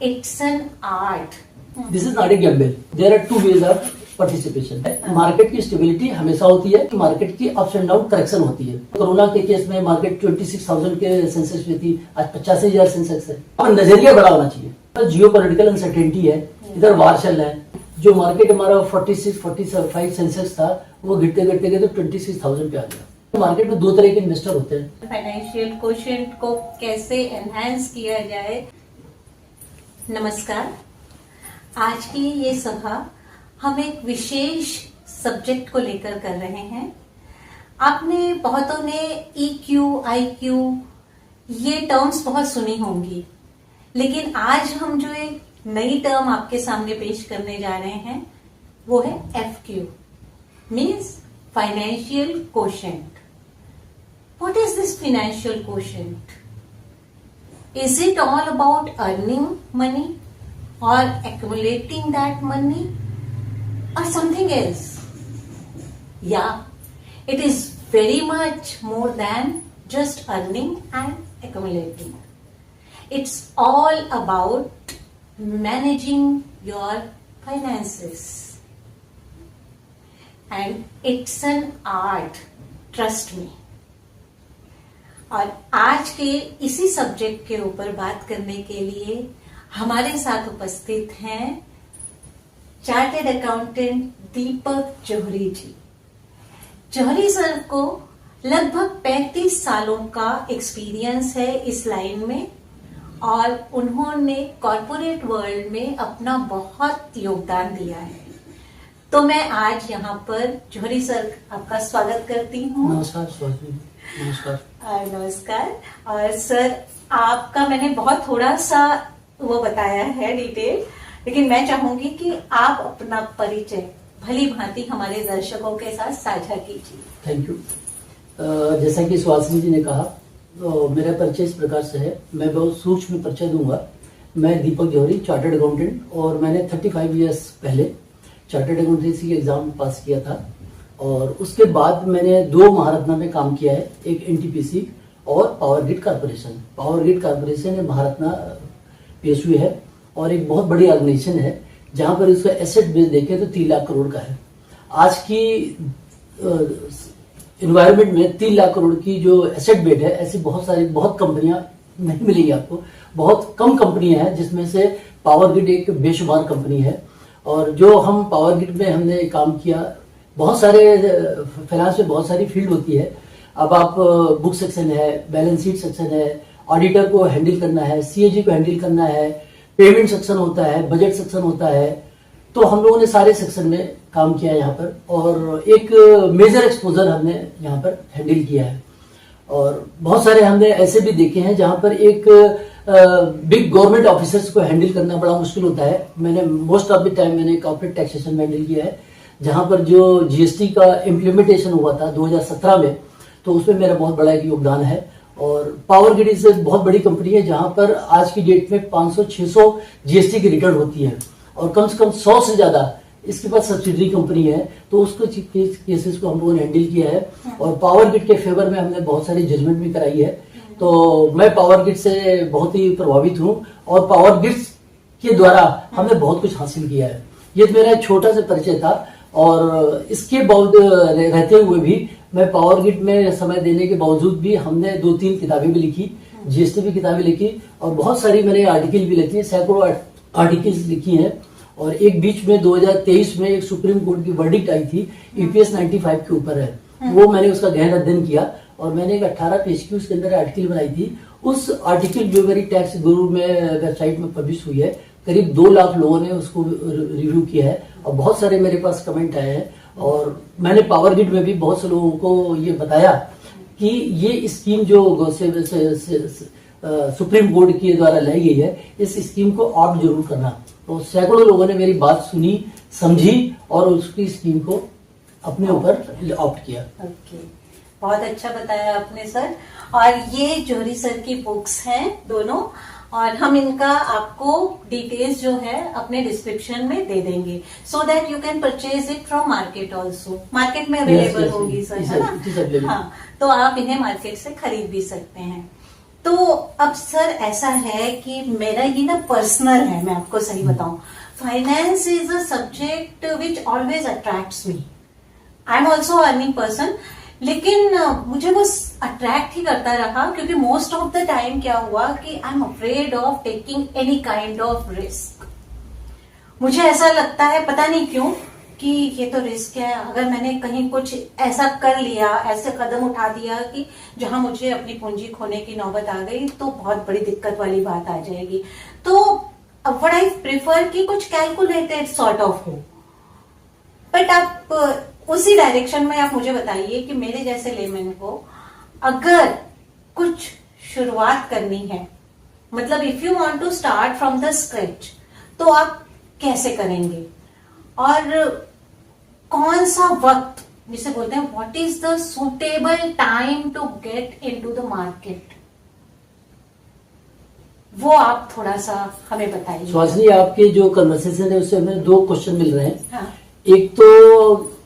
It's an art. This is not a gamble. There are two ways of participation. Market की stability हमेशा होती है, market की ups and down correction होती है. कोरोना के केस में मार्केट 26,000 के सेंसेक्स में थी, आज 85,000 सेंसेक्स है. और नजरिया बड़ा होना चाहिए. जियो पॉलिटिकल अनसर्टेनिटी है, इधर वार चल रहा है. जो मार्केट हमारा 46-45 सेंसेक्स था, वो गिरते गिरते गए तो 26,000 पे आ गया. मार्केट में दो तरह के इन्वेस्टर होते हैं. फाइनेंशियल कोशेंट को कैसे एनहांस किया जाए. नमस्कार. आज की ये सभा हम एक विशेष सब्जेक्ट को लेकर कर रहे हैं. आपने बहुतों ने EQ, IQ ये टर्म्स बहुत सुनी होंगी, लेकिन आज हम जो एक नई टर्म आपके सामने पेश करने जा रहे हैं वो है FQ, means financial quotient. What is this financial quotient? Is it all about earning money or accumulating that money or something else? Yeah, it is very much more than just earning and accumulating. It's all about managing your finances. And it's an art, trust me. और आज के इसी subject के ऊपर बात करने के लिए हमारे साथ उपस्थित हैं चार्टेड अकाउंटेंट दीपक जौहरी जी. जौहरी सर को लगभग 35 सालों का एक्सपीरियंस है इस लाइन में, और उन्होंने कॉर्पोरेट वर्ल्ड में अपना बहुत योगदान दिया है. तो मैं आज यहाँ पर जौहरी सर आपका स्वागत करती हूँ. नमस्कार. नमस्कार. और सर, आपका मैंने बहुत थोड़ा सा वो बताया है डिटेल, लेकिन मैं चाहूंगी कि आप अपना परिचय भली भांति हमारे दर्शकों के साथ साझा कीजिए. Thank you. जैसा कि सुहासिनी जी ने कहा, तो मेरा परिचय इस प्रकार से है. मैं बहुत सूक्ष्म परिचय दूंगा. मैं दीपक जौहरी, चार्टर्ड अकाउंटेंट, और मैंने 35 ईयर्स पहले चार्टर्ड अकाउंटेंसी के एग्जाम पास किया था. और उसके बाद मैंने 2 महारत्ना में काम किया है, एक NTPC और power grid corporation. Power grid corporation है महारत्ना PSU है, और एक बहुत बड़ी ऑर्गेनाइजेशन है जहां पर इसका एसेट बेस देखें तो 3 लाख करोड़ का है. आज की इन्वायरमेंट में 3 लाख करोड़ की जो एसेट बेस है, ऐसी बहुत कंपनियां नहीं मिलेगी आपको. बहुत कम कंपनियां हैं जिसमें से पावर ग्रिड एक बेशुमार कंपनी है. और जो हम पावर ग्रिड में हमने काम किया, बहुत सारे फाइनेंस में बहुत सारी फील्ड होती है. अब आप बुक सेक्शन है, बैलेंस शीट सेक्शन है, ऑडिटर को हैंडल करना है, CAG को हैंडल करना है, पेमेंट सेक्शन होता है, बजट सेक्शन होता है. तो हम लोगों ने सारे सेक्शन में काम किया है यहाँ पर, और एक मेजर एक्सपोजर हमने यहाँ पर हैंडल किया है. और बहुत सारे हमने ऐसे भी देखे हैं जहाँ पर एक बिग गवर्नमेंट ऑफिसर्स को हैंडल करना बड़ा मुश्किल होता है. मैंने मोस्ट ऑफ द टाइम मैंने कॉर्पोरेट टैक्सेशन में हैंडल किया है, जहां पर जो GST का इम्प्लीमेंटेशन हुआ था 2017 में, तो उसमें मेरा बहुत बड़ा एक योगदान है. और पावर ग्रिड से बहुत बड़ी कंपनी है जहां पर आज की डेट में 500-600 GST की रिटर्न होती है, और कम से कम 100 से ज्यादा इसके पास सब्सिडरी कंपनी है. तो उसको केसेस को हम लोगों ने हैंडल किया है, और पावर ग्रिड के फेवर में हमने बहुत सारी जजमेंट भी कराई है. तो मैं पावर ग्रिड से बहुत ही प्रभावित हूँ, और पावर ग्रिड के द्वारा हमने बहुत कुछ हासिल किया है. ये मेरा एक छोटा सा परिचय था. और इसके बावजूद रहते हुए भी मैं पावर ग्रिड में समय देने के बावजूद भी हमने 2-3 किताबें भी लिखी, GST भी किताबें लिखी, और बहुत सारी मैंने आर्टिकल भी लिखी, सैकड़ों आर्टिकल्स लिखी हैं. और एक बीच में 2023 में एक सुप्रीम कोर्ट की वर्डिक्ट आई थी EPS 95 के ऊपर है. वो मैंने उसका गहन अध्ययन किया, और मैंने एक 18 पेज की उसके अंदर आर्टिकल बनाई थी. उस आर्टिकल जो मेरी टैक्स गुरु में वेबसाइट में पब्लिश हुई है, करीब 2 लाख लोगों ने उसको रिव्यू किया है, और बहुत सारे मेरे पास कमेंट आए हैं. और मैंने पावर ग्रिड में भी बहुत से लोगों को ये बताया कि ये स्कीम जो सुप्रीम कोर्ट के द्वारा लाई गई है, इस स्कीम को ऑप्ट जरूर करना. तो सैकड़ों लोगों ने मेरी बात सुनी, समझी, और उसकी स्कीम को अपने ऊपर ऑप्ट किया. ओके, बहुत अच्छा बताया आपने सर. और ये जौहरी सर की बुक्स हैं दोनों, और हम इनका आपको डिटेल्स जो है अपने डिस्क्रिप्शन में दे देंगे, so that you can purchase it from market also. Market में अवेलेबल होगी सर, है ना? हाँ, तो आप इन्हें मार्केट से खरीद भी सकते हैं. तो अब सर ऐसा है कि मेरा ये ना पर्सनल है, मैं आपको सही बताऊं, finance is a subject which always attracts me. I am also earning person, लेकिन मुझे वो अट्रैक्ट ही करता रहा क्योंकि मोस्ट ऑफ द टाइम क्या हुआ कि I am afraid of taking any kind of risk. मुझे ऐसा लगता है, पता नहीं क्यों, कि ये तो रिस्क है, अगर मैंने कहीं कुछ ऐसा कर लिया, ऐसे कदम उठा दिया कि जहां मुझे अपनी पूंजी खोने की नौबत आ गई तो बहुत बड़ी दिक्कत वाली बात आ जाएगी। तो व्हाट आई प्रेफर कि कुछ कैलकुलेटेड सॉर्ट ऑफ हो। बट आप उसी डायरेक्शन में आप मुझे बताइए कि मेरे जैसे लेमैन को अगर कुछ शुरुआत करनी है, मतलब if you want to start from the scratch, तो आप कैसे करेंगे और कौन सा वक्त, जिसे बोलते हैं what is the suitable time to get into the market, वो आप थोड़ा सा हमें बताइए। सुहासिनी, आपके जो कन्वर्सेशन है उससे हमें दो क्वेश्चन मिल रहे हैं। हाँ। एक तो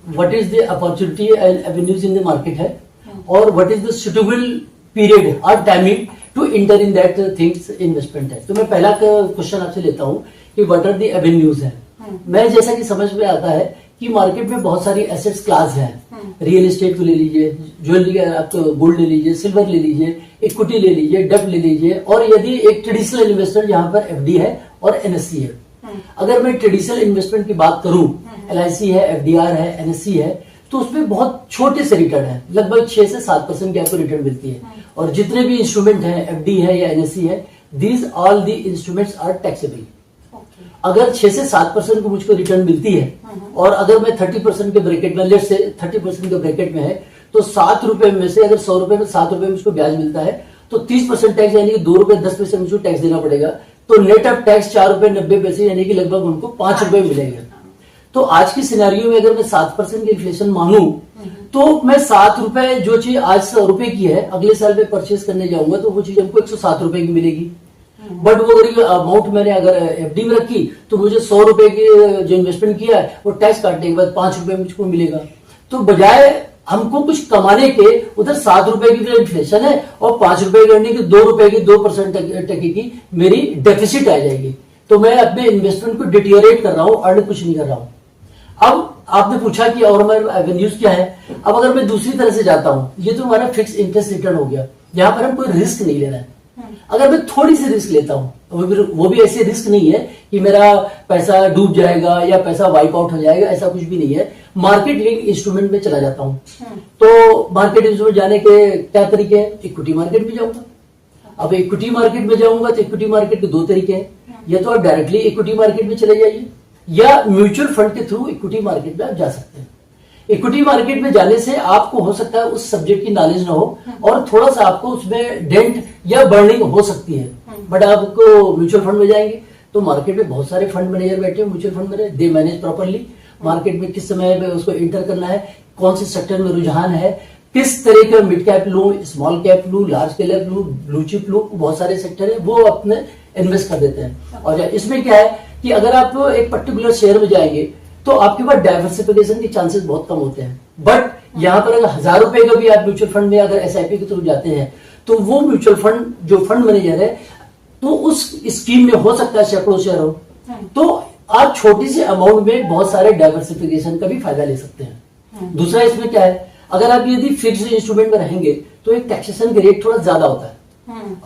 what is the opportunity and avenues in the market है, और what is the suitable period और timing to enter in that things investment है। तो मैं पहला क्वेश्चन आपसे लेता हूँ कि व्हाट आर द एवेन्यूज है। मैं जैसा कि समझ में आता है कि मार्केट में बहुत सारी एसेट्स क्लास हैं। रियल एस्टेट को ले लीजिए, ज्वेलरी आप गोल्ड ले लीजिए, सिल्वर ले लीजिए, इक्विटी ले लीजिए, डेब्ट ले लीजिए, और यदि एक ट्रेडिशनल इन्वेस्टर जहां पर एफडी है और एनएससी है। अगर मैं ट्रेडिशनल इन्वेस्टमेंट की बात करूं, एलआईसी है, एफडीआर है, एनएससी है, तो उसमें बहुत छोटे से रिटर्न है, लगभग 6 से 7% की आपको रिटर्न मिलती है। और जितने भी इंस्ट्रूमेंट है, एफडी है या एनएससी है, these all the instruments are taxable. अगर 6 से 7% को मुझको रिटर्न मिलती है, और अगर मैं 30% के ब्रैकेट में, लेट से 30% के ब्रैकेट में है, तो 7 रुपए में से अगर 100 रुपए में 7 रुपए मुझको ब्याज मिलता है, तो 30% टैक्स यानी कि 2 रुपए 10 पैसे मुझको टैक्स देना पड़ेगा। तो नेट ऑफ टैक्स 4 रुपए 90 पैसे यानी कि लगभग उनको 5 रुपए मिलेगा। तो आज की सिनेरियो में अगर मैं 7% की इन्फ्लेशन मानूं, तो मैं 7 रुपए जो चीज आज 100 रुपए की है, अगले साल में परचेज करने जाऊंगा तो वो चीज हमको 107 रुपए की मिलेगी। बट वो अगर अमाउंट मैंने अगर एफडी में रखी, तो मुझे 100 रुपए की जो इन्वेस्टमेंट किया है वो टैक्स काटने के बाद 5 रुपए मुझको मिलेगा। तो बजाय हमको कुछ कमाने के, उधर 7 रुपए की जो इन्फ्लेशन है और 5 रुपए की अर्निंग की 2 रुपए की 2% टके की मेरी डेफिसिट आ जाएगी। तो मैं अपने इन्वेस्टमेंट को डिटेरियोरेट कर रहा हूँ, अर्न कुछ नहीं कर रहा हूँ। अब आपने पूछा कि और हमारे एवेन्यूज क्या है। अब अगर मैं दूसरी तरह से जाता हूँ, ये तो हमारा फिक्स इंटरेस्ट रिटर्न हो गया, यहाँ पर हम कोई रिस्क नहीं ले रहे हैं। अगर मैं थोड़ी सी रिस्क लेता हूं, वो भी ऐसे रिस्क नहीं है कि मेरा पैसा डूब जाएगा या पैसा वाइप आउट हो जाएगा, ऐसा कुछ भी नहीं है। मार्केट लिंक इंस्ट्रूमेंट में चला जाता हूं। तो मार्केट इंस्ट्रूमेंट जाने के क्या तरीके हैं? इक्विटी मार्केट में जाऊंगा। अब इक्विटी मार्केट में जाऊंगा तो इक्विटी मार्केट के 2 तरीके हैं, या तो आप डायरेक्टली इक्विटी मार्केट में चले जाइए, या म्यूचुअल फंड के थ्रू इक्विटी मार्केट में आप जा सकते हैं। इक्विटी मार्केट में जाने से आपको हो सकता है उस सब्जेक्ट की नॉलेज ना हो, और थोड़ा सा आपको उसमें डेंट या बर्निंग हो सकती है। बट आपको म्यूचुअल फंड में जाएंगे तो मार्केट में बहुत सारे फंड मैनेजर बैठे हैं, म्यूचुअल फंड में दे मैनेज प्रॉपरली। मार्केट में किस समय में उसको इंटर करना है, कौन से सेक्टर में रुझान है, किस तरह का मिड कैप लूं, स्मॉल कैप लूं, लार्ज कैप लूं, ब्लू चिप लूं, बहुत सारे सेक्टर है, वो अपने इन्वेस्ट कर देते हैं। और इसमें क्या है कि अगर आप एक पर्टिकुलर शेयर में जाएंगे तो आपके पास डाइवर्सिफिकेशन के चांसेस बहुत कम होते हैं। बट यहाँ पर अगर 1000 रुपए का भी आप म्यूचुअल फंड में अगर एसआईपी के थ्रू जाते हैं, तो वो म्यूचुअल फंड जो फंड मैनेजर है, तो उस स्कीम में हो सकता है सैकड़ों शेयर हो, तो आप छोटी सी अमाउंट में बहुत सारे डाइवर्सिफिकेशन का भी फायदा ले सकते हैं। दूसरा इसमें क्या है, अगर आप यदि फिक्स्ड इंस्ट्रूमेंट में रहेंगे तो एक टैक्सेशन का रेट थोड़ा ज्यादा होता है।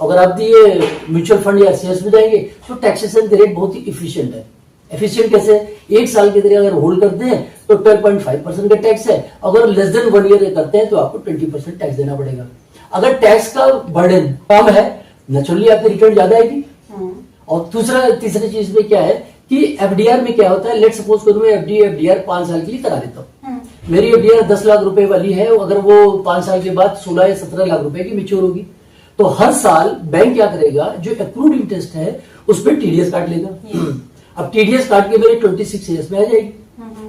अगर आप ये म्यूचुअल फंड या शेयर्स में जाएंगे तो टैक्सेशन का रेट बहुत ही इफिशियंट है। एफिशिएंट कैसे? 1 साल के लिए अगर होल्ड करते हैं तो 12.5% का टैक्स है, अगर लेस देन 1 ईयर करते हैं तो आपको 20% टैक्स देना पड़ेगा। अगर टैक्स का बर्डन कम है, नेचुरली आपकी रिटर्न ज्यादा आएगी। और तीसरी चीज में क्या है कि एफडीआर में क्या होता है, लेट सपोज करूं मैं एफडीआर 5 साल के लिए करा देता हूं। मेरी एफडीआर 10 लाख रुपए वाली है, अगर वो 5 साल के बाद 16 या 17 लाख रुपए की मैच्योर होगी, तो हर साल बैंक क्या करेगा, जो अक्रूड इंटरेस्ट है उस पर टीडीएस काट लेगा। अब टीडीएस काट के मेरे 26 ईयर्स में आ जाएगी,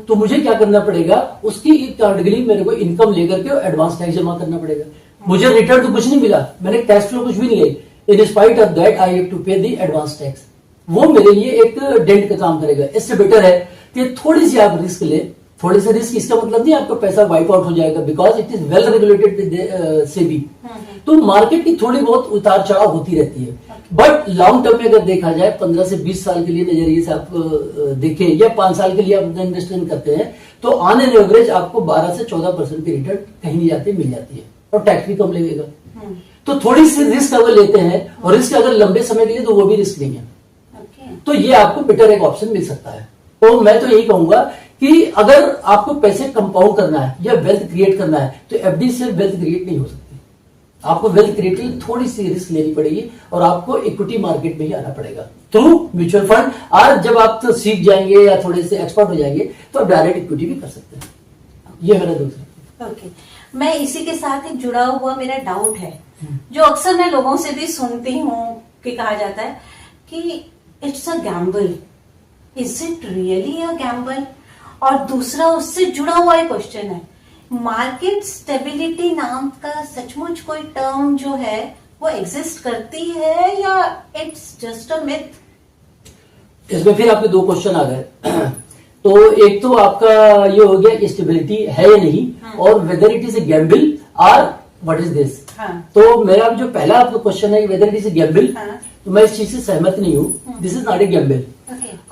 तो मुझे क्या करना पड़ेगा, उसकी कार्डगली मेरे को इनकम लेकर के एडवांस टैक्स जमा करना पड़ेगा। मुझे रिटर्न तो कुछ नहीं मिला, मैंने कैश फ्लो कुछ भी नहीं है, in spite of that I have to pay the advance tax. वो मेरे लिए एक डेंट का काम करेगा। इससे बेटर है कि थोड़ी सी आप रिस्क ले, थोड़े से रिस्क इसका मतलब नहीं आपका पैसा वाइप आउट हो जाएगा, because it is well regulated with SEBI. तो मार्केट की थोड़ी बहुत उतार चढ़ाव होती रहती है, बट लॉन्ग टर्म में अगर देखा जाए 15 से 20 साल के लिए नजरिए से आप देखें या 5 साल के लिए आप इन्वेस्टमेंट करते हैं तो ऑन एन एवरेज आपको 12 से 14% की रिटर्न कहीं नहीं जाती, मिल जाती है, और टैक्स भी कम लगेगा। तो थोड़ी सी रिस्क अगर लेते हैं, और रिस्क अगर लंबे समय के लिए, तो वो भी रिस्क नहीं है। तो ये आपको बेटर एक ऑप्शन मिल सकता है। तो मैं तो यही कहूंगा कि अगर आपको पैसे कंपाउंड करना है या वेल्थ क्रिएट करना है तो एफडी से वेल्थ क्रिएट नहीं हो सकती। आपको वेल्थ क्रिएट के लिए थोड़ी सी रिस्क लेनी पड़ेगी और आपको इक्विटी मार्केट में ही आना पड़ेगा थ्रू म्यूचुअल फंड। और जब आप तो सीख जाएंगे या थोड़े से एक्सपर्ट हो जाएंगे तो आप डायरेक्ट इक्विटी भी कर सकते हैं। ये मेरा दूसरा। ओके, मैं इसी के साथ एक जुड़ा हुआ मेरा डाउट है जो अक्सर मैं लोगों से भी सुनती हूँ कि कहा जाता है कि it's a gamble, is it really a gamble? और दूसरा उससे जुड़ा हुआ एक क्वेश्चन है, मार्केट स्टेबिलिटी नाम का सचमुच कोई टर्म जो है वो एग्जिस्ट करती है या इट्स जस्ट अ मिथ? इसमें फिर आपके दो क्वेश्चन आ गए। तो एक तो आपका ये हो गया स्टेबिलिटी है या नहीं, और whether it is a gamble और व्हाट इज दिस। तो मेरा जो पहला आपका क्वेश्चन है whether it is a gamble, तो मैं इस चीज से सहमत नहीं हूँ। This is not a gamble.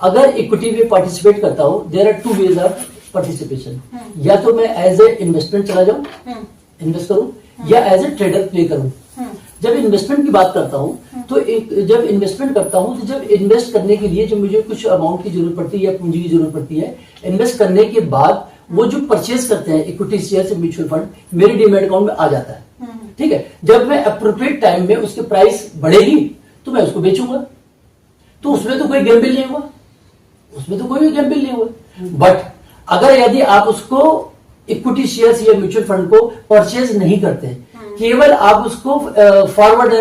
अगर इक्विटी में पार्टिसिपेट करता हूँ, there are two ways of participation. या तो मैं एज ए इन्वेस्टमेंट चला जाऊं, इन्वेस्ट करूं, या एज ए ट्रेडर प्ले करूं। जब इन्वेस्टमेंट की बात करता हूं तो जब इन्वेस्टमेंट करता हूं तो जब इन्वेस्ट करने के लिए जो मुझे कुछ अमाउंट की जरूरत पड़ती है या पूंजी की जरूरत पड़ती है, इन्वेस्ट करने के बाद वो जो परचेज करते हैं इक्विटी शेयर से म्यूचुअल फंड मेरे डीमैट अकाउंट में आ जाता है। ठीक है, जब मैं अप्रोप्रिएट टाइम में उसकी प्राइस बढ़ेगी तो मैं उसको बेचूंगा, तो उसमें तो कोई गैम्बल नहीं हुआ, उसमें तो कोई गैम्बल नहीं हुआ। बट अगर यदि आप उसको इक्विटी शेयर्स या म्यूचुअल फंड को परचेज नहीं करते, केवल आप उसको फॉरवर्ड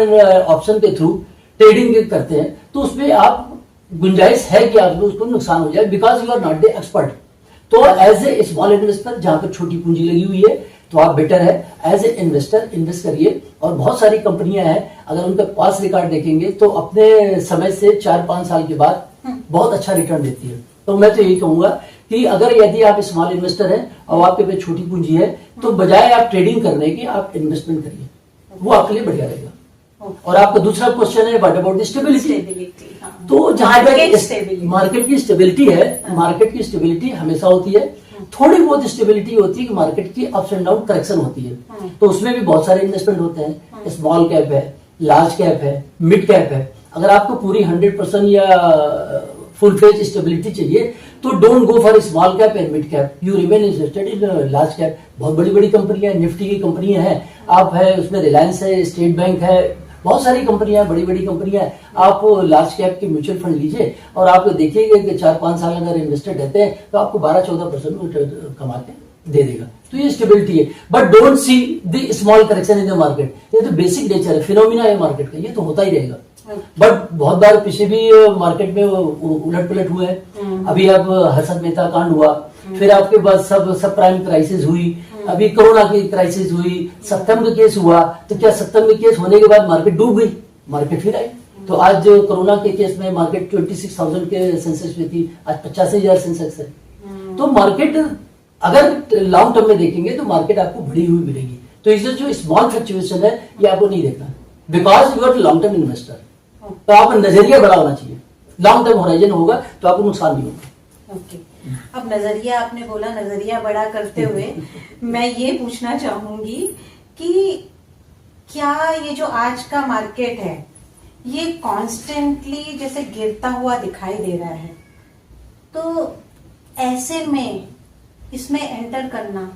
ऑप्शन के थ्रू ट्रेडिंग करते हैं, तो उसमें आप गुंजाइश है कि आपको उसको नुकसान हो जाए, because you are not the expert. तो एज ए स्मॉल इन्वेस्टर जहां पर छोटी पूंजी लगी हुई है तो आप बेटर है एज ए इन्वेस्टर इन्वेस्ट करिए। और बहुत सारी कंपनियां हैं, अगर उनका पास रिकॉर्ड देखेंगे तो अपने समय से 4-5 साल के बाद बहुत अच्छा रिटर्न देती है। तो मैं तो यही कहूंगा कि अगर यदि आप स्मॉल इन्वेस्टर हैं और आपके पास छोटी पूंजी है तो बजाय आप ट्रेडिंग करने की आप इन्वेस्टमेंट करिए, वो आपके लिए बढ़िया रहेगा। और आपका दूसरा क्वेश्चन है व्हाट अबाउट द स्टेबिलिटी। तो जहां मार्केट की स्टेबिलिटी है, मार्केट की स्टेबिलिटी हमेशा होती है। थोड़ी बहुत स्टेबिलिटी होती है कि मार्केट की अप्स एंड डाउन करेक्शन होती है, तो उसमें भी बहुत सारे इन्वेस्टमेंट होते हैं। स्मॉल कैप है, लार्ज कैप है, मिड कैप है। अगर आपको पूरी 100% या फुल फ्लेज स्टेबिलिटी चाहिए तो don't go for small cap and mid cap, you remain interested in large cap. बहुत बड़ी बड़ी कंपनियां, निफ्टी की कंपनियां हैं, आप है उसमें रिलायंस है, स्टेट बैंक है, बहुत सारी कंपनियां, बड़ी बड़ी कंपनियां। आप लार्ज कैप के म्यूचुअल फंड लीजिए और आप देखिएगा कि 4-5 साल अगर इन्वेस्टेड रहते हैं तो आपको 12-14% कमा के दे देगा। तो ये स्टेबिलिटी है। But don't see the small correction in the market, ये तो बेसिक नेचर है, फिनोमिना है मार्केट का, ये तो होता ही रहेगा। बट बहुत बार पीछे भी मार्केट में उलट पलट हुए हैं। अभी अब हर्षद मेहता कांड हुआ, फिर आपके बाद सब प्राइम क्राइसिस हुई, अभी कोरोना की क्राइसिस हुई, सप्तम का केस हुआ। तो क्या सप्तम का केस होने के बाद मार्केट डूब गई? मार्केट फिर आई। तो आज कोरोना के केस में मार्केट 26,000 के सेंसेक्स में थी, आज 85,000 सेंसेक्स है। तो मार्केट अगर लॉन्ग टर्म में देखेंगे तो मार्केट आपको बढ़ी हुई मिलेगी। तो इससे जो स्मॉल फ्लक्चुएशन है ये आपको नहीं देखना, because you are long term investor. तो आप नजरिया बड़ा होना चाहिए, लॉन्ग टर्म होराइजन होगा तो आपको नुकसान नहीं होगा। ओके, अब नजरिया आपने बोला, नजरिया बड़ा करते हुए मैं ये पूछना चाहूंगी कि क्या ये जो आज का मार्केट है ये कॉन्स्टेंटली जैसे गिरता हुआ दिखाई दे रहा है, तो ऐसे में इसमें एंटर करना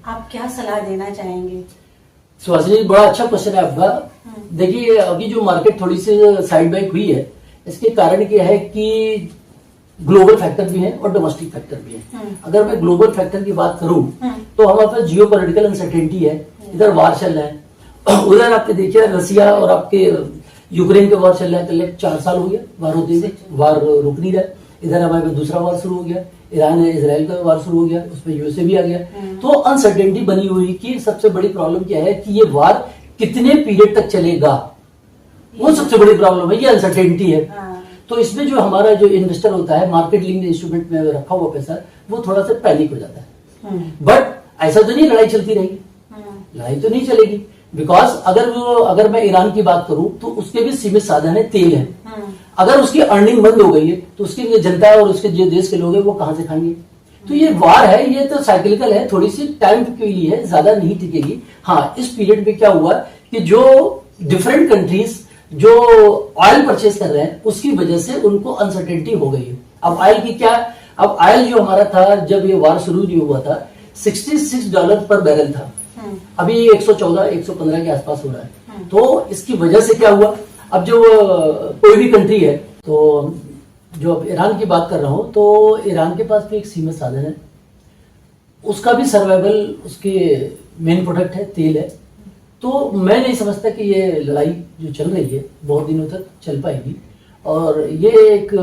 आप क्या सलाह देना चाहेंगे? सुहासिनी, बड़ा अच्छा क्वेश्चन है आपका। देखिए अभी जो मार्केट थोड़ी सी साइड बैक हुई है, इसके कारण क्या है कि ग्लोबल फैक्टर भी है और डोमेस्टिक फैक्टर भी है। अगर मैं ग्लोबल फैक्टर की बात करूं तो हमारे पास जियो पॉलिटिकल अनसर्टेनिटी है, इधर वार चल रहा है, उधर आपके देखिए रसिया और आपके यूक्रेन के वार चल रहा है। कल 4 साल हो गया वार होते हुए, वार रुक नहीं रहा। इधर हमारे पास दूसरा वार शुरू हो गया, ईरान इजराइल का वार शुरू हो गया, उसमें यूएसए भी आ गया। तो अनसर्टेनिटी बनी हुई कि सबसे बड़ी प्रॉब्लम क्या है कि ये वार कितने पीरियड तक चलेगा, वो सबसे बड़ी प्रॉब्लम है, ये अनसर्टेनिटी है। तो इसमें जो हमारा जो इन्वेस्टर होता है, मार्केट लिंक्ड इंस्ट्रूमेंट में रखा हुआ पैसा, वो थोड़ा सा पैनिक हो जाता है। बट ऐसा तो नहीं लड़ाई चलती रहेगी, लड़ाई तो नहीं चलेगी, बिकॉज अगर मैं ईरान की बात करूं तो उसके भी सीमित साधन है, तेल है। अगर उसकी अर्निंग बंद हो गई है तो उसकी जो जनता और उसके जो देश के लोग हैं वो कहां से खाएंगे? तो ये वार है, ये तो साइक्लिकल है, थोड़ी सी टाइम के लिए है, ज्यादा नहीं टिकेगी। हाँ, इस पीरियड में क्या हुआ कि जो डिफरेंट कंट्रीज जो ऑयल परचेज कर रहे हैं उसकी वजह से उनको अनसर्टेनिटी हो गई है। अब ऑयल की क्या, अब ऑयल जो हमारा था जब ये वार शुरू नहीं हुआ था $66 पर बैरल था, अभी 114 115 के आसपास हो रहा है। तो इसकी वजह से क्या हुआ, अब जो कोई भी कंट्री है, तो जो अब ईरान की बात कर रहा हूं तो ईरान के पास भी एक सीमित साधन है, उसका भी सर्वाइवल, उसके मेन प्रोडक्ट है तेल है। तो मैं नहीं समझता कि ये लड़ाई जो चल रही है बहुत दिनों तक चल पाएगी, और ये एक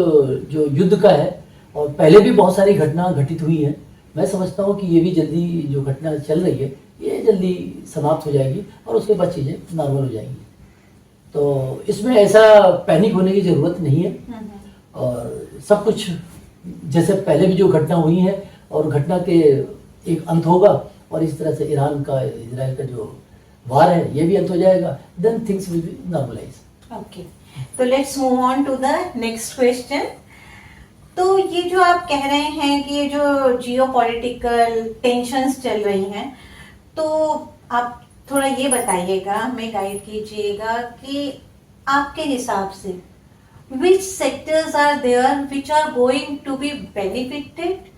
जो युद्ध का है और पहले भी बहुत सारी घटना घटित हुई है, मैं समझता हूँ कि ये भी जल्दी जो घटना चल रही है ये जल्दी समाप्त हो जाएगी और उसके बाद चीजें नॉर्मल हो जाएंगी। तो इसमें ऐसा पैनिक होने की जरूरत नहीं है, और सब कुछ जैसे पहले भी जो घटना हुई है और घटना के एक अंत होगा, और इस तरह से ईरान का इजराइल का जो वार है ये भी अंत हो जाएगा, then things will be normalise. Okay, तो let's move on to the next question. तो ये जो आप कह रहे हैं कि ये जो जियोपॉलिटिकल टेंशंस चल रही हैं, तो आप थोड़ा ये बताइएगा, हमें गाइड कीजिएगा कि आपके हिसाब से which sectors are there which are going to be benefited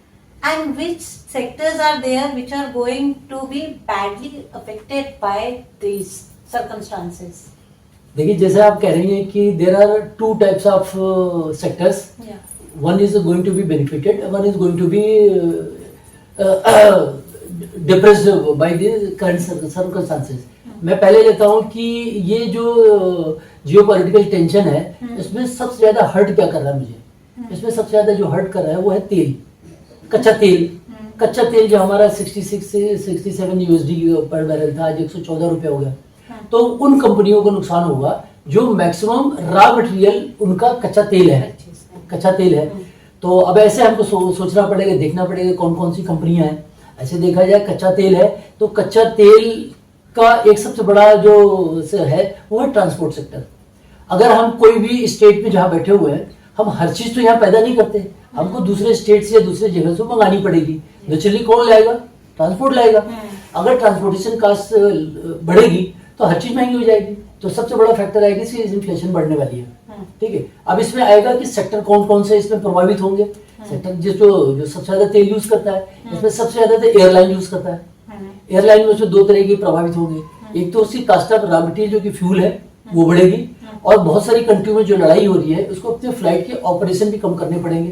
and which sectors are there which are going to be badly affected by these circumstances? देखिए, जैसे आप कह रही हैं कि there are two types of sectors. Yeah. One is going to be benefited, one is going to be depressed by the current circumstances. मैं पहले लेता हूं कि ये जो जियोपॉलिटिकल टेंशन है इसमें सबसे ज्यादा हर्ट क्या कर रहा है मुझे, इसमें सबसे ज्यादा जो हर्ट कर रहा है वो है तेल, कच्चा तेल। कच्चा तेल जो हमारा 66 से 67 USD पर बैरल था, आज 114 रुपये हो गया। तो उन कंपनियों को नुकसान होगा जो मैक्सिमम रॉ मटेरियल उनका कच्चा तेल है। तो अब ऐसे हमको सोचना पड़ेगा, देखना पड़ेगा कौन कौन सी कंपनियां हैं। ऐसे देखा जाए कच्चा तेल है तो कच्चा तेल का एक सबसे बड़ा जो है वो है ट्रांसपोर्ट सेक्टर। अगर हम कोई भी स्टेट में जहाँ बैठे हुए हैं, हम हर चीज तो यहाँ पैदा नहीं करते, हमको दूसरे स्टेट से या दूसरे जगह से मंगानी पड़ेगी। नेचुरली कौन लाएगा? ट्रांसपोर्ट लाएगा। अगर ट्रांसपोर्टेशन कास्ट बढ़ेगी तो हर चीज महंगी हो जाएगी। तो सबसे बड़ा फैक्टर आएगा कि इन्फ्लेशन बढ़ने वाली है। ठीक है, अब इसमें आएगा कि सेक्टर कौन कौन से इसमें प्रभावित होंगे। सेक्टर जो सबसे ज्यादा तेल यूज करता है, इसमें सबसे ज्यादा तो एयरलाइन यूज करता है। एयरलाइन में उसमें दो तरह के प्रभावित होंगे, एक तो उसकी कास्ट ऑफ रॉ मटेरियल जो कि फ्यूल है वो बढ़ेगी, और बहुत सारी कंट्री में जो लड़ाई हो रही है उसको अपने फ्लाइट के ऑपरेशन भी कम करने पड़ेंगे।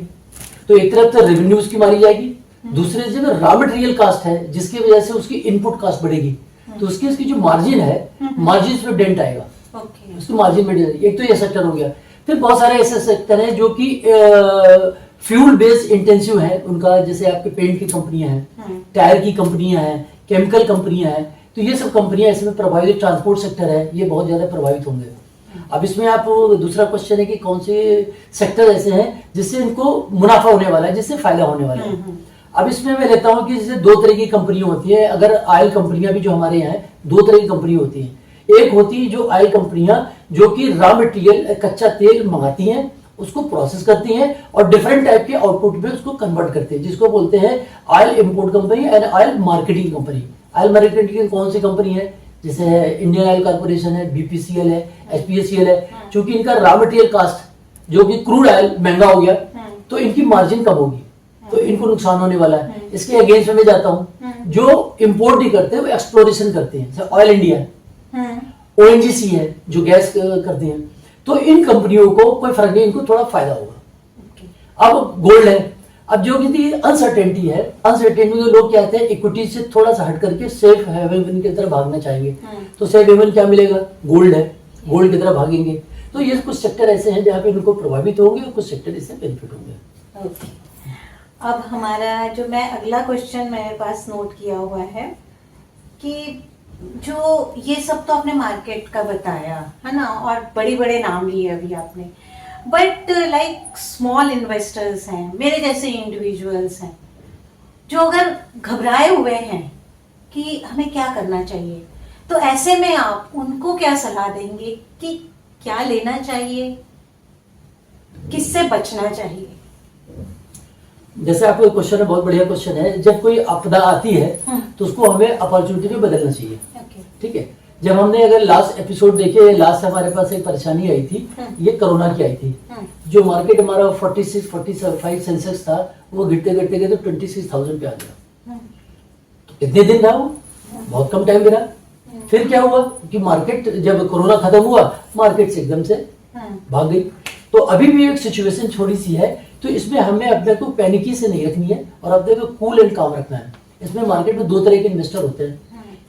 तो एक तरफ तो रेवेन्यूज की मारी जाएगी, दूसरे जगह रॉ मटेरियल कास्ट है जिसकी वजह से उसकी इनपुट कास्ट बढ़ेगी, तो उसकी जो मार्जिन है, मार्जिन में डेंट आएगा। उसकी मार्जिन में डेंट, एक तो ये सेक्टर हो गया। फिर बहुत सारे ऐसे सेक्टर हैं जो कि फ्यूल बेस्ड इंटेंसिव है उनका, जैसे आपके पेंट की कंपनियां हैं, टायर की कंपनियां हैं, केमिकल कंपनियां हैं। तो ये सब कंपनियां इसमें प्रभावित, ट्रांसपोर्ट सेक्टर है ये बहुत ज्यादा प्रभावित होंगे। अब इसमें आप दूसरा क्वेश्चन है कि कौन से सेक्टर ऐसे हैं जिससे इनको मुनाफा होने वाला है, जिससे फायदा होने वाला है। अब इसमें मैं लेता हूं कि जैसे दो तरह की कंपनियां होती है। अगर ऑयल कंपनियां भी जो हमारे यहाँ दो तरह की कंपनी होती है, एक होती है जो ऑयल कंपनियां जो कि रॉ मटेरियल कच्चा तेल मंगाती हैं, उसको प्रोसेस करती हैं और डिफरेंट टाइप के आउटपुट में उसको कन्वर्ट करते हैं, जिसको बोलते हैं oil import company and oil marketing company. Oil marketing कौन सी कंपनी है? जैसे इंडियन ऑयल कॉर्पोरेशन है, BPCL है, HPCL है। चूंकि इनका रॉ मटेरियल कास्ट जो कि क्रूड ऑयल महंगा हो गया तो इनकी मार्जिन कम होगी, तो इनको नुकसान होने वाला है। इसके अगेंस्ट में जाता हूं, जो इंपोर्ट नहीं करते वो एक्सप्लोरेशन करते हैं, जैसे ऑयल इंडिया है, ONGC है जो गैस करते हैं, तो इन कंपनियों को कोई फर्क नहीं, इनको थोड़ा फायदा होगा। अब गोल्ड है, अब जो कि अनसर्टेनिटी है, अनसर्टेनिटी में लोग क्या कहते हैं इक्विटी से थोड़ा सा हट करके सेफ हेवन की तरफ भागना चाहेंगे। तो सेफ हेवन क्या मिलेगा? गोल्ड है, गोल्ड की तरफ भागेंगे। तो ये कुछ सेक्टर ऐसे हैं जहाँ पे इनको प्रभावित होंगे और कुछ सेक्टर इससे बेनिफिट होंगे। ओके, अब हमारा जो मैं अगला क्वेश्चन मेरे पास नोट किया हुआ है कि जो ये सब तो आपने मार्केट का बताया है ना, और बड़े बड़े नाम लिए अभी आपने, बट लाइक स्मॉल इन्वेस्टर्स हैं, मेरे जैसे इंडिविजुअल्स हैं, जो अगर घबराए हुए हैं कि हमें क्या करना चाहिए, तो ऐसे में आप उनको क्या सलाह देंगे कि क्या लेना चाहिए, किससे बचना चाहिए? जैसे आपका क्वेश्चन है, बहुत बढ़िया क्वेश्चन है। जब कोई आपदा आती है तो उसको हमें अपॉर्चुनिटी में बदलना चाहिए। ओके। ठीक है। जब हमने अगर लास्ट एपिसोड देखे, लास्ट हमारे पास एक परेशानी आई थी, ये कोरोना की आई थी। जो मार्केट हमारा 46 45 सेंसेक्स था, वो गिरते गिरते गए तो 26,000 पे आ गया। तो कितने दिन रहा वो? बहुत कम टाइम रहा। फिर क्या हुआ कि मार्केट जब कोरोना खत्म हुआ, मार्केट से एकदम से भाग गई। तो अभी भी एक सिचुएशन थोड़ी सी है, तो इसमें हमें अपने को पैनिकी से नहीं रखनी है और अपने को कूल एंड काम रखना है। इसमें मार्केट में दो तरह के इन्वेस्टर होते हैं,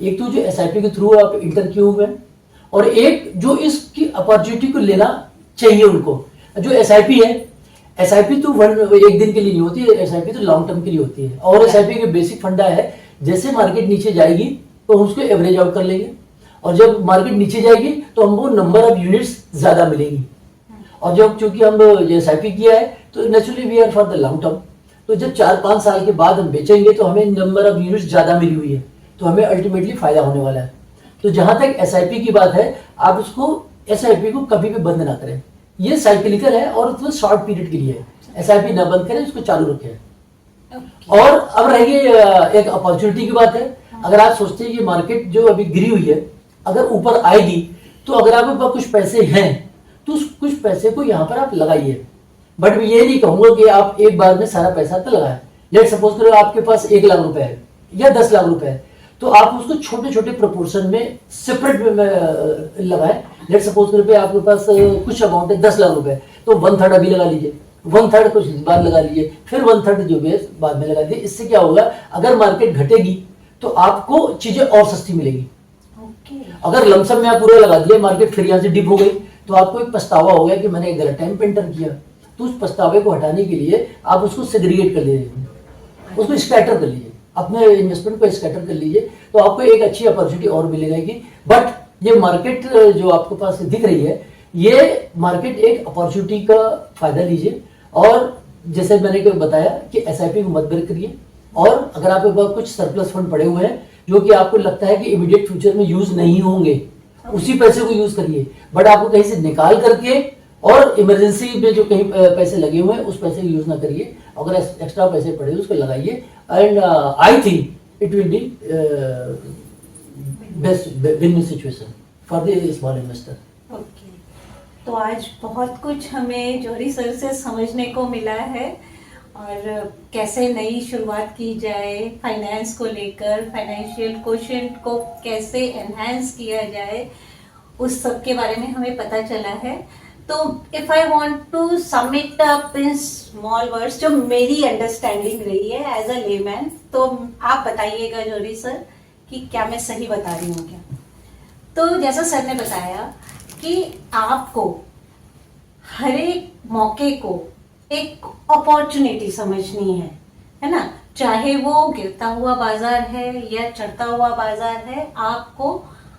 एक तो जो एसआईपी के थ्रू आप इंटर किए हुए हैं, और एक जो इसकी अपॉर्चुनिटी को लेना चाहिए उनको। जो एसआईपी है, एसआईपी तो एक दिन के लिए नहीं होती है, एसआईपी तो लॉन्ग टर्म के लिए होती है। और एसआईपी के बेसिक फंडा है, जैसे मार्केट नीचे जाएगी तो उसको एवरेज आउट कर लेंगे, और जब मार्केट नीचे जाएगी तो हमको नंबर ऑफ यूनिट्स ज्यादा मिलेंगी। और जब चूंकि हम एसआईपी किया है तो naturally we are for the long term, तो जब 4-5 साल के बाद हम बेचेंगे तो हमें नंबर ऑफ यूनिट्स ज्यादा मिली हुई है, तो हमें अल्टीमेटली फायदा होने वाला है। तो जहां तक एसआईपी की बात है, आप उसको एसआईपी को कभी भी बंद ना करें। ये साइकिलिकल है और उसमें शॉर्ट पीरियड के लिए है। एसआईपी ना बंद करें, उसको चालू रखें। और अब रही एक अपॉर्चुनिटी की बात है। अगर आप सोचते हैं कि मार्केट जो अभी गिरी हुई है अगर ऊपर आएगी, तो अगर आपके पास कुछ पैसे हैं तो उस कुछ पैसे को यहाँ पर आप लगाइए। बट मैं ये नहीं कहूंगा कि आप एक बार में सारा पैसा तो लगाए। लेट सपोज करो आपके पास 1 लाख रुपए है या 10 लाख रुपए है, तो आप उसको छोटे छोटे प्रोपोर्शन में सेपरेट में लगाए। लेट सपोज करो आपके पास कुछ अमाउंट है 10 लाख रुपए, तो 1/3 अभी लगा लीजिए, 1/3 कुछ बाद लगा लीजिए, फिर 1/3 जो भी है बाद में लगा दीजिए। इससे क्या होगा, अगर मार्केट घटेगी तो आपको चीजें और सस्ती मिलेगी। अगर लमसम में आप पूरा लगा दिया, मार्केट फिर यहाँ से डिप हो गई, तो आपको एक पछतावा हो गया कि मैंने एक गलत टाइम पे एंटर किया। तो उस पछतावे को हटाने के लिए आप उसको सेग्रीगेट कर लीजिए, उसको स्कैटर कर लीजिए, अपने इन्वेस्टमेंट को स्कैटर कर लीजिए, तो आपको एक अच्छी अपॉर्चुनिटी और मिलेगी। बट ये मार्केट जो आपके पास दिख रही है, ये मार्केट एक अपॉर्चुनिटी का फायदा लीजिए। और जैसे मैंने बताया कि एसआईपी को मत ब्रेक करिए, और अगर आपके पास कुछ सरप्लस फंड पड़े हुए हैं जो कि आपको लगता है कि इमीडिएट फ्यूचर में यूज नहीं होंगे, उसी पैसे को यूज करिए। बट आपको कहीं से निकाल करके और इमरजेंसी में जो कहीं पैसे लगे हुए हैं उस पैसे को यूज ना करिए। अगर एक्स्ट्रा पैसे पड़े उसको लगाइए, and I think it will be best win situation for the small investor. Okay, तो आज बहुत कुछ हमें जौहरी सर से समझने को मिला है, और कैसे नई शुरुआत की जाए फाइनेंस को लेकर, फाइनेंशियल कोशेंट को कैसे एनहांस किया जाए, उस सब के बारे में हमें पता चला है। तो if I want to sum it up in small words, जो मेरी अंडरस्टैंडिंग रही है एज अ लेमैन, तो आप बताइएगा जौहरी सर कि क्या मैं सही बता रही हूँ क्या? तो जैसा सर ने बताया कि आपको हर एक मौके को एक अपॉर्चुनिटी समझनी है ना? चाहे वो गिरता हुआ बाजार है या चढ़ता हुआ बाजार है, आपको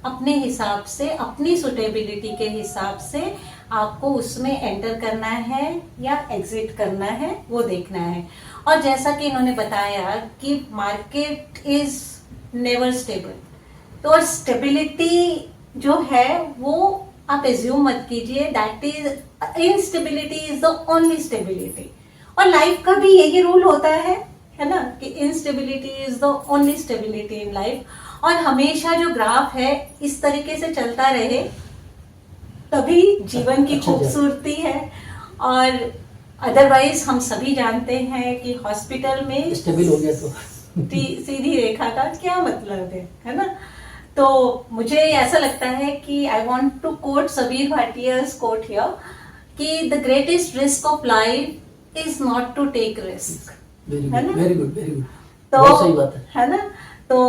अपने हिसाब से, अपनी सुटेबिलिटी के हिसाब से आपको उसमें एंटर करना है या एग्जिट करना है, वो देखना है। और जैसा कि इन्होंने बताया कि मार्केट इज नेवर स्टेबल, तो स्टेबिलिटी जो है वो आप एज्यूम मत कीजिए, that is instability is the only stability. और लाइफ का भी यही रूल होता है ना, कि instability is the only stability in life. और हमेशा जो ग्राफ है इस तरीके से चलता रहे, तभी जीवन की खूबसूरती है। और अदरवाइज हम सभी जानते हैं कि हॉस्पिटल में स्टेबल हो गया तो सीधी रेखा का क्या मतलब है ना? तो मुझे ऐसा लगता है कि I want to quote Sabeer Bhatia's quote here कि the greatest risk of life is not to take risk. है ना? Very good, very good. तो बहुत सही बात है ना? तो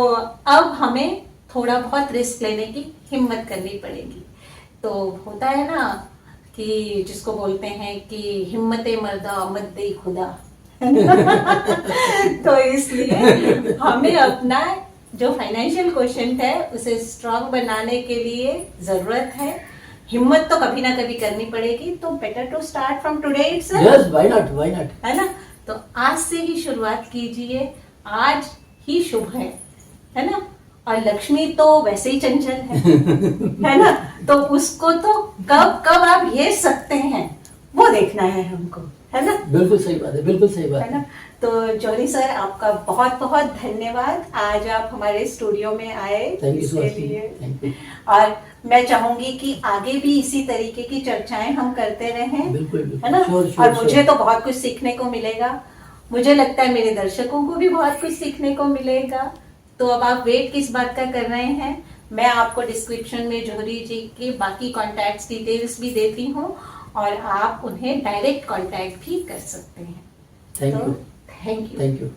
अब हमें थोड़ा बहुत रिस्क लेने की हिम्मत करनी पड़ेगी। तो होता है ना कि जिसको बोलते हैं कि हिम्मते मर्दा मत दे खुदा। तो इसलिए हमें अपना जो फाइनेंशियल क्वेश्चन है उसे स्ट्रांग बनाने के लिए जरूरत है, हिम्मत तो कभी ना कभी करनी पड़ेगी। तो better to start from today itself. Yes, why not, why not, है ना? तो आज से ही शुरुआत कीजिए, आज ही शुभ है ना। और लक्ष्मी तो वैसे ही चंचल है ना। तो उसको तो कब कब आप भेज सकते हैं वो देखना है हमको, है ना। बिल्कुल सही बात है, बिल्कुल सही बात है ना। तो जॉनी सर, आपका बहुत बहुत धन्यवाद, आज आप हमारे स्टूडियो में आए। थैंक यू इसके लिए थैंक यू। और मैं चाहूंगी कि आगे भी इसी तरीके की चर्चाएं हम करते रहें, बिल्कुल बिल्कुल, है ना। श्योर और मुझे तो बहुत कुछ सीखने को मिलेगा, मुझे लगता है मेरे दर्शकों को भी बहुत कुछ सीखने को मिलेगा। तो अब आप वेट किस बात का कर रहे हैं, मैं आपको डिस्क्रिप्शन में जौहरी जी के बाकी कॉन्टैक्ट डिटेल्स भी देती हूँ और आप उन्हें डायरेक्ट कॉन्टैक्ट भी कर सकते हैं। Thank you thank you. Thank you.